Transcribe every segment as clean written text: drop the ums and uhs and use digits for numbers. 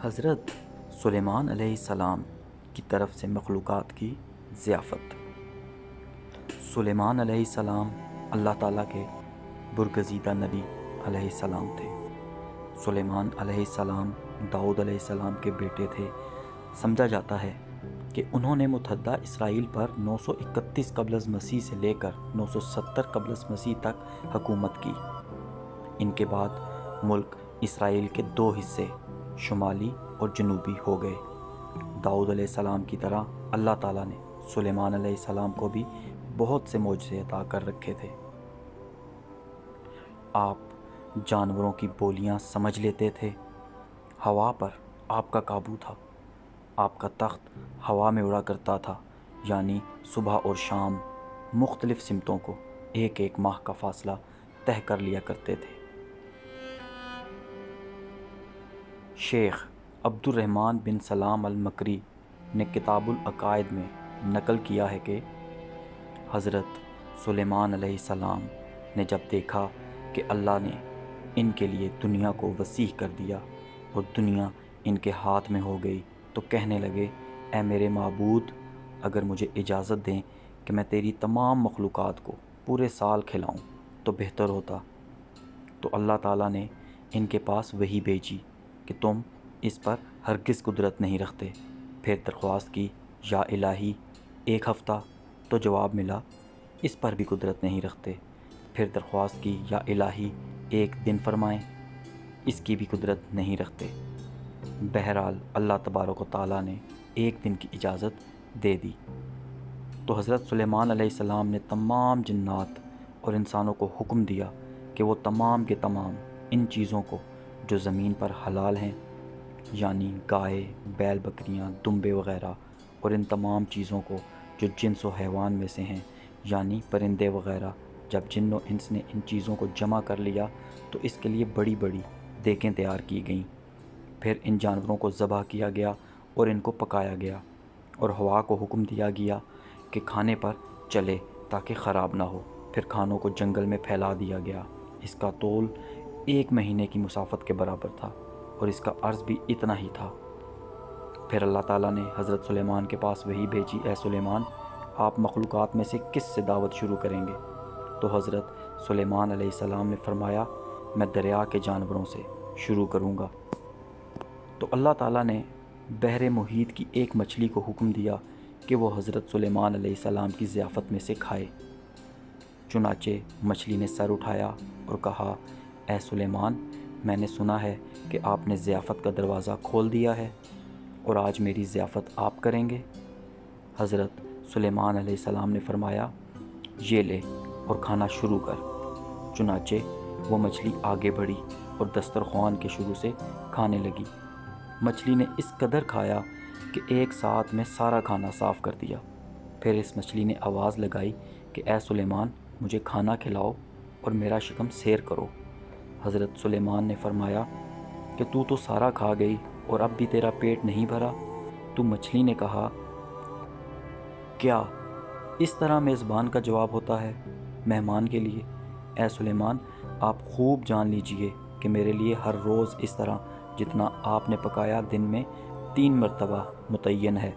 حضرت سلیمان علیہ السلام کی طرف سے مخلوقات کی ضیافت۔ سلیمان علیہ السلام اللہ تعالیٰ کے برگزیدہ نبی علیہ السلام تھے۔ سلیمان علیہ السلام داؤد علیہ السلام کے بیٹے تھے۔ سمجھا جاتا ہے کہ انہوں نے متحدہ اسرائیل پر 931 قبل از مسیح سے لے کر 970 قبل از مسیح تک حکومت کی۔ ان کے بعد ملک اسرائیل کے 2 حصے شمالی اور جنوبی ہو گئے۔ داؤد علیہ السلام کی طرح اللہ تعالیٰ نے سلیمان علیہ السلام کو بھی بہت سے معجزے عطا کر رکھے تھے۔ آپ جانوروں کی بولیاں سمجھ لیتے تھے۔ ہوا پر آپ کا قابو تھا۔ آپ کا تخت ہوا میں اڑا کرتا تھا، یعنی صبح اور شام مختلف سمتوں کو 1 ماہ کا فاصلہ طے کر لیا کرتے تھے۔ شیخ عبد الرحمن بن سلام المکری نے کتاب العقائد میں نقل کیا ہے کہ حضرت سلیمان علیہ السلام نے جب دیکھا کہ اللہ نے ان کے لیے دنیا کو وسیع کر دیا اور دنیا ان کے ہاتھ میں ہو گئی، تو کہنے لگے، اے میرے معبود، اگر مجھے اجازت دیں کہ میں تیری تمام مخلوقات کو پورے سال کھلاؤں تو بہتر ہوتا۔ تو اللہ تعالیٰ نے ان کے پاس وحی بھیجی کہ تم اس پر ہرگز قدرت نہیں رکھتے۔ پھر درخواست کی، یا الہی 1 ہفتہ، تو جواب ملا، اس پر بھی قدرت نہیں رکھتے۔ پھر درخواست کی، یا الہی 1 دن فرمائیں، اس کی بھی قدرت نہیں رکھتے۔ بہرحال اللہ تبارک و تعالیٰ نے 1 دن کی اجازت دے دی۔ تو حضرت سلیمان علیہ السلام نے تمام جنات اور انسانوں کو حکم دیا کہ وہ تمام کے تمام ان چیزوں کو جو زمین پر حلال ہیں، یعنی گائے، بیل، بکریاں، دمبے وغیرہ، اور ان تمام چیزوں کو جو جنس و حیوان میں سے ہیں، یعنی پرندے وغیرہ، جب جن و انس نے ان چیزوں کو جمع کر لیا تو اس کے لیے بڑی بڑی دیگیں تیار کی گئیں۔ پھر ان جانوروں کو ذبح کیا گیا اور ان کو پکایا گیا، اور ہوا کو حکم دیا گیا کہ کھانے پر چلے تاکہ خراب نہ ہو۔ پھر کھانوں کو جنگل میں پھیلا دیا گیا۔ اس کا طول 1 مہینے کی مسافت کے برابر تھا اور اس کا عرض بھی اتنا ہی تھا۔ پھر اللہ تعالیٰ نے حضرت سلیمان کے پاس وحی بھیجی، اے سلیمان، آپ مخلوقات میں سے کس سے دعوت شروع کریں گے؟ تو حضرت سلیمان علیہ السلام نے فرمایا، میں دریا کے جانوروں سے شروع کروں گا۔ تو اللہ تعالیٰ نے بحر محیط کی ایک مچھلی کو حکم دیا کہ وہ حضرت سلیمان علیہ السلام کی ضیافت میں سے کھائے۔ چنانچہ مچھلی نے سر اٹھایا اور کہا، اے سلیمان، میں نے سنا ہے کہ آپ نے ضیافت کا دروازہ کھول دیا ہے، اور آج میری ضیافت آپ کریں گے؟ حضرت سلیمان علیہ السلام نے فرمایا، یہ لے اور کھانا شروع کر۔ چنانچہ وہ مچھلی آگے بڑھی اور دسترخوان کے شروع سے کھانے لگی۔ مچھلی نے اس قدر کھایا کہ ایک ساتھ میں سارا کھانا صاف کر دیا۔ پھر اس مچھلی نے آواز لگائی کہ اے سلیمان، مجھے کھانا کھلاؤ اور میرا شکم سیر کرو۔ حضرت سلیمان نے فرمایا کہ تو سارا کھا گئی اور اب بھی تیرا پیٹ نہیں بھرا؟ تو مچھلی نے کہا، کیا اس طرح میزبان کا جواب ہوتا ہے مہمان کے لیے؟ اے سلیمان، آپ خوب جان لیجئے کہ میرے لیے ہر روز اس طرح جتنا آپ نے پکایا دن میں 3 مرتبہ متعین ہے،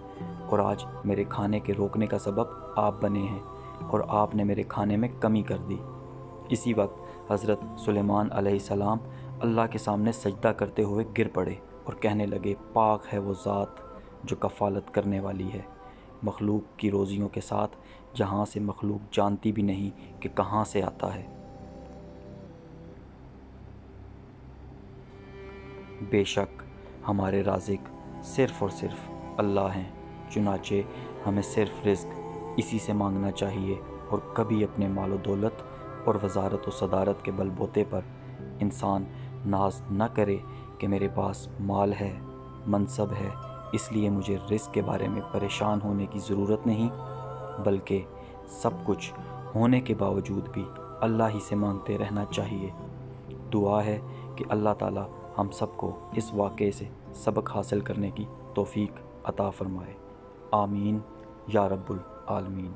اور آج میرے کھانے کے روکنے کا سبب آپ بنے ہیں اور آپ نے میرے کھانے میں کمی کر دی۔ اسی وقت حضرت سلیمان علیہ السلام اللہ کے سامنے سجدہ کرتے ہوئے گر پڑے اور کہنے لگے، پاک ہے وہ ذات جو کفالت کرنے والی ہے مخلوق کی روزیوں کے ساتھ، جہاں سے مخلوق جانتی بھی نہیں کہ کہاں سے آتا ہے۔ بے شک ہمارے رازق صرف اور صرف اللہ ہیں، چنانچہ ہمیں صرف رزق اسی سے مانگنا چاہیے، اور کبھی اپنے مال و دولت اور وزارت و صدارت کے بل بوتے پر انسان ناز نہ کرے کہ میرے پاس مال ہے، منصب ہے، اس لیے مجھے رزق کے بارے میں پریشان ہونے کی ضرورت نہیں، بلکہ سب کچھ ہونے کے باوجود بھی اللہ ہی سے مانگتے رہنا چاہیے۔ دعا ہے کہ اللہ تعالیٰ ہم سب کو اس واقعے سے سبق حاصل کرنے کی توفیق عطا فرمائے۔ آمین یا رب العالمین۔